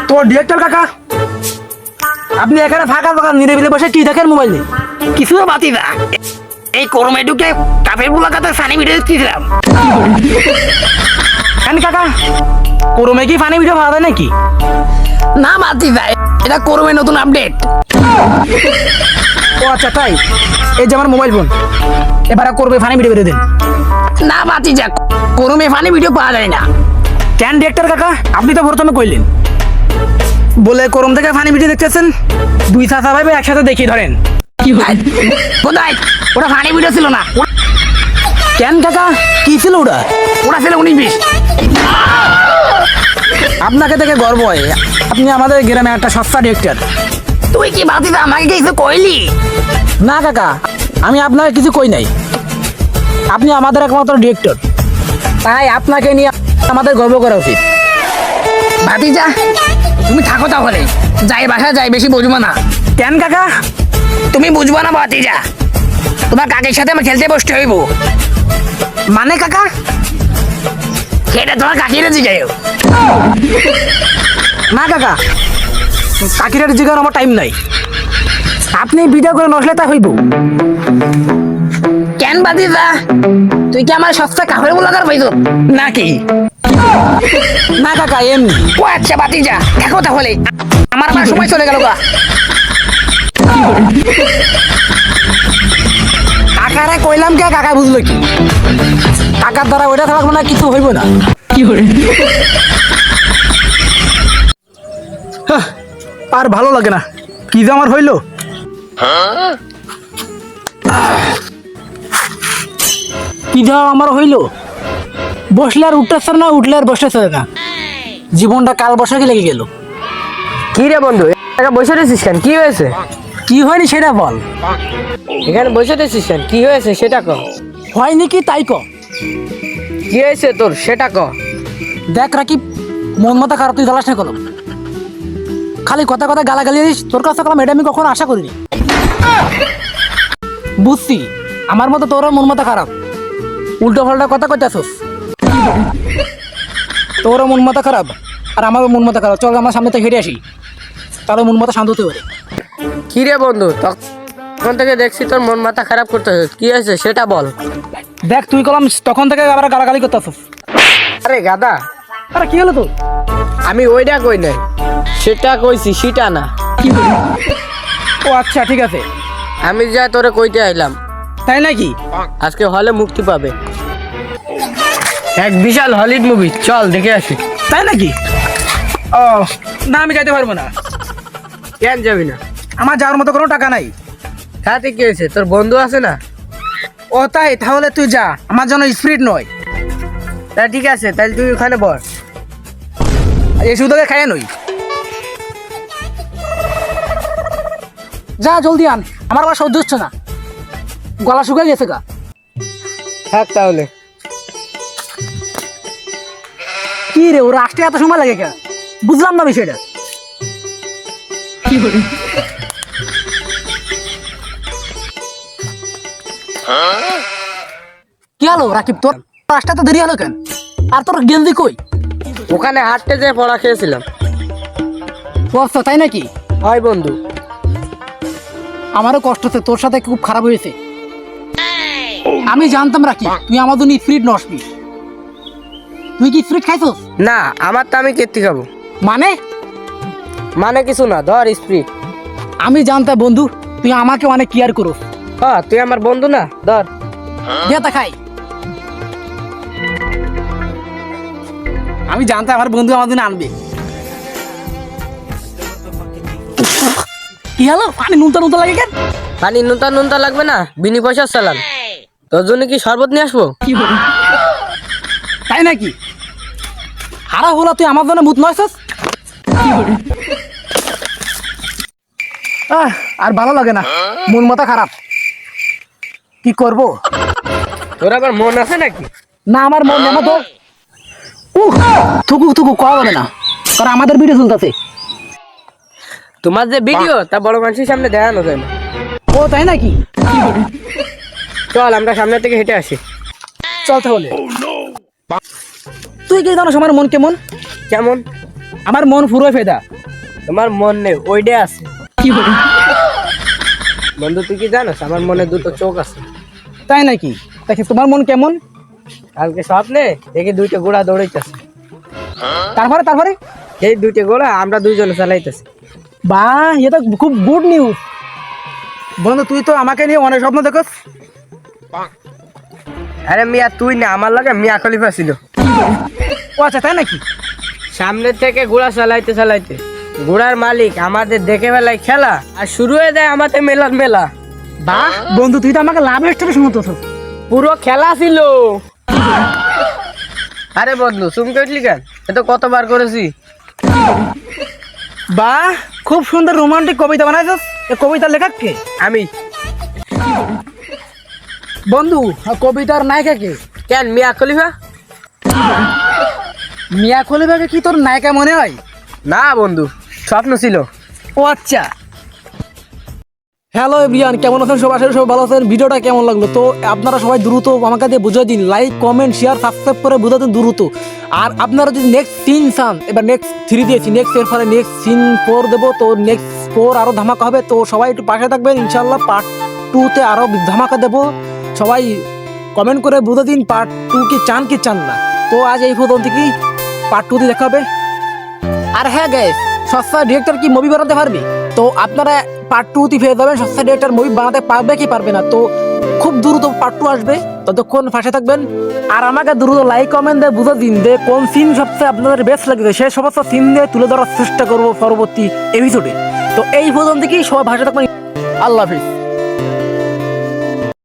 তো ডিরেক্টর কাকা, আপনি এখানে ফাঁকা ফাঁকা নিরিবিলি বসে কি দেখেন মোবাইলে? কিছু বাতি না, এই করমে ঢুকে কাপের বুলাকাতে সানি ভিডিও দিচ্ছিলাম। কেন কাকা, করমে কি ফানি ভিডিও পাওয়া যায় নাকি? না বাতি যায়, এটা করমে নতুন আপডেট। ও আচ্ছা তাই, এই যে আমার মোবাইল ফোন, এবার করবে ফানি ভিডিও বেরিয়ে দেন। না বাতি যাক, করমে ফানি ভিডিও পাওয়া যায় না। কেন ডিরেক্টর কাকা, আপনি তো প্রথমে কইলেন বলে করম থেকে ফানি ভিডিও দেখতেছেন, দুই চাচা ভাই একসাথে দেখি ধরেন। কোথায়? ওটা ফানি ভিডিও ছিল না। কেন কাকা, কি ছিল ওটা? ওটা ছিল 19-20। আপনাকে দেখে গর্ব হয়, আপনি আমাদের গ্রামে একটা সস্তা ডিরেক্টর। তুই কি বাতি দা আমাকে কিছু কইলি? না কাকা, আমি আপনাকে কিছু কই নাই, আপনি আমাদের একমাত্র ডিরেক্টর, তাই আপনাকে নিয়ে আমাদের গর্ব করা উচিত। বাতি যা, তুমি থাকো তাহলে, যাই বাসা যাই, বেশি বুঝবো না। কেন কাকা? তুমি বুঝবো না বাতি যা, তোমার কাকের সাথে আমার খেলতে বসতে হইব। মানে কাকা? সেটা তোমার কাকিরে জিগাই। না কাকা, কাকিরার জিগার আমার টাইম নাই, আপনি ভিডিও করে নসলে তা হইব। কেন বাতি যা, তুই কি আমার সস্তা কাপড় বুলাকার পাইছো নাকি? না কাকা, এমনি। ও আচ্ছা বাতি যা, থাকো তাহলে, আমার আবার সময় চলে গেল গা। কাকারে কইলাম কে, কাকা বুঝলো কি? কাকার দ্বারা ওইটা থাকবো না, কিছু হইব না। কি করে আর ভালো লাগে না, কি যে আমার হইলো। কি যা আমার হইলো, বসলে আর উঠতেছে না, উঠলে আর বসতেছে না, জীবনটা কাল বসাকে লেগে গেল। কি রে বন্ধু, এখানে বসে রয়েছিস কেন? কি হয়েছে? কি হয়নি সেটা বল। এখানে বসে রয়েছিস কেন? কি হয়েছে সেটা ক। হয়নি কি তাই ক। কি হয়েছে তোর সেটা ক। দেখ রাকিব, মন মাথা খারাপ, তুই জ্বালাস না কলম, খালি কথা কথা গালাগালি দিস, তোর কাছে কলম এটা আমি কখনো আশা করিনি। বুঝছি, আমার মতো তোরও মন মাথা খারাপ, উল্টো পাল্টা কথা কইতাছস। তোরও মন মাথা খারাপ আর আমারও মন মাথা খারাপ, চল আমার সামনে থেকে হেঁটে আসি, তাহলে মন মাথা শান্ত হতে পারে। কি রে বন্ধু, তখন থেকে দেখছি তোর মন মাথা খারাপ করতে হচ্ছে, কি হয়েছে সেটা বল। দেখ তুই কলম তখন থেকে আবার গালাগালি করতেছস। আরে গাদা, আরে কি হলো তোর? আমি ওইটা কই নাই, সেটা কইছি, সেটা না। ও আচ্ছা ঠিক আছে, আমি যা তোরে কইতে আইলাম, তাই নাকি? আজকে হলে মুক্তি পাবে এক বিশাল হলিউড মুভি, চল দেখে আসি। তাই নাকি? ও না, আমি যাইতে পারবো না, কেন যাবি না? আমার যাওয়ার মতো কোনো টাকা নাই। তাতে কি হয়েছে, তোর বন্ধু আছে না? ও তাই, তাহলে তুই যা, আমার জন্য স্পিরিট নয়। তা ঠিক আছে, তাহলে তুই ওখানে বস। এই সুদকে খাইয়ে নই, যা জলদি আন, আমার আবার সহ্য হচ্ছে না, গলা শুকিয়ে গেছে গা। থাক তাহলে। কি রে, ওরা আসতে এত সময় লাগে কে? বুঝলাম না বিষয়টা। কি হলো রাকিব, তোর আসতে তো দেরি হলো কেন? আর তোর গেঞ্জি কই? ওখানে হাঁটতে যেয়ে পড়া খেয়েছিলাম। আচ্ছা তাই নাকি? হয় বন্ধু, আমারও কষ্ট হচ্ছে, তোর সাথে খুব খারাপ হয়েছে। আমি জানতাম রাকিব তুই আমার জন্য স্পিরিট নসবি। তুই কি স্পিরিট খাইছস? না আমার তো, আমি কেটে খাবো। মানে? মানে কিছু না, ধর স্প্রিট। আমি জানতাম বন্ধু তুই আমাকে অনেক কেয়ার করস। হ্যাঁ তুই আমার বন্ধু না, ধর। দেতা খাই। আমি জানতাম আমার বন্ধু আমার জন্য আনবে। কি হলো, পানি নুনতা নুনতা লাগে কেন? পানি নুনতা নুনতা লাগবে না, বিনি পয়সার চালান। তোর জন্য কি শরবত নিয়ে আসবো? তাই নাকি? হারা হলো, তুই আমার জন্য মুত নয়ছস। আর ভালো লাগে না, মন মাথা খারাপ, কি করব? তোর আবার মন আছে নাকি? না আমার মন নেই তো। থুকু থুকু কওয়া যাবে না, কারণ আমাদের ভিডিও চলতেছে। তোমার যে ভিডিও তা বড় মানুষের সামনে দেখানো যায় না। ও তাই নাকি? চল আমরা সামনে থেকে হেঁটে আসি। চল তাহলে। তুই কি জানো আমার মন কেমন? কেমন? আমার মন পুরো ফেদা। তোমার মন নেই, ওইটা আছে। বন্ধু তুই কি জানোস আমার মনে দুটো চোখ আছে। তাই নাকি? দেখে তোমার মন কেমন? কালকে স্বপ্নে দেখি দুইটা ঘোড়া দৌড়াইতেছে। তারপরে এই দুইটা ঘোড়া আমরা দুইজনে চালাইতেছি। বাহ, এটা খুব গুড নিউজ। বন্ধু তুই তো আমাকে নিয়ে অনেক স্বপ্ন দেখোস। আরে মিয়া তুই না, আমার লাগে মিয়া খলিফা ছিল। ও আচ্ছা, তাই নাকি? সামনে থেকে ঘোড়া চালাইতে চালাইতে ঘোড়ার মালিক আমাদের দেখে ফেলায় খেলা, আর শুরু হয়ে যায় আমাদের মেলার মেলা। বাহ বন্ধু, তুই তো আমাকে লাভ স্টোরি শুনতেছ। পুরো খেলা ছিল। আরে বন্ধু চুমকে উঠলি কেন? এ তো কতবার করেছি। বাহ, খুব সুন্দর রোমান্টিক কবিতা বানাইছস। এই কবিতার লেখক কে? আমি। বন্ধু, কবিতার নায়িকা কে? কেন মিয়া খলিফা? মিয়া খলিফাকে কি তোর নায়িকা মনে হয়? না বন্ধু, স্বপ্ন ছিল। ও আচ্ছা। হ্যালো এভরিওয়ান, কেমন আছেন সবাই? আসলে সবাই ভালো আছেন। ভিডিওটা কেমন লাগলো তো আপনারা সবাই দ্রুত আমাকে দিয়ে বুঝিয়ে দিন, লাইক কমেন্ট শেয়ার সাবস্ক্রাইব করে বুঝিয়ে দিন দ্রুত। আর আপনারা যদি নেক্সট সিন চান, এবার নেক্সট 3 দিয়েছি, নেক্সট এর পরে নেক্সট সিন 4 দেবো, তো নেক্সট 4 আরও ধামাকা হবে। তো সবাই একটু পাশে থাকবেন, ইনশাল্লাহ পার্ট 2-তে আরও ধামাকা দেবো। সবাই কমেন্ট করে বুঝিয়ে দিন পার্ট 2 কি চান না। তো আজ এই পর্যন্ত থেকেই, পার্ট 2-তে দেখা হবে। আর হ্যাঁ গাইস, সস্তা ডিরেক্টর কি মুভি বানাতে পারবে? তো আপনারা পার্ট 2-তে পেয়ে যাবেন সস্তা ডিরেক্টর মুভি বানাতে পারবে কি পারবে না। তো খুব দ্রুত পার্ট 2 আসবে, ততক্ষণ পাশে থাকবেন। আর আমাকে দ্রুত লাইক কমেন্ট দিয়ে বুঝে দিন যে কোন সিন সবচেয়ে আপনাদের বেস্ট লাগবে, সেই সমস্ত সিন দিয়ে তুলে ধরার চেষ্টা করবো পরবর্তী এপিসোডে। তো এই পর্যন্ত থেকেই সবাই ভাষা থাকবেন। আল্লাহ হাফিজ।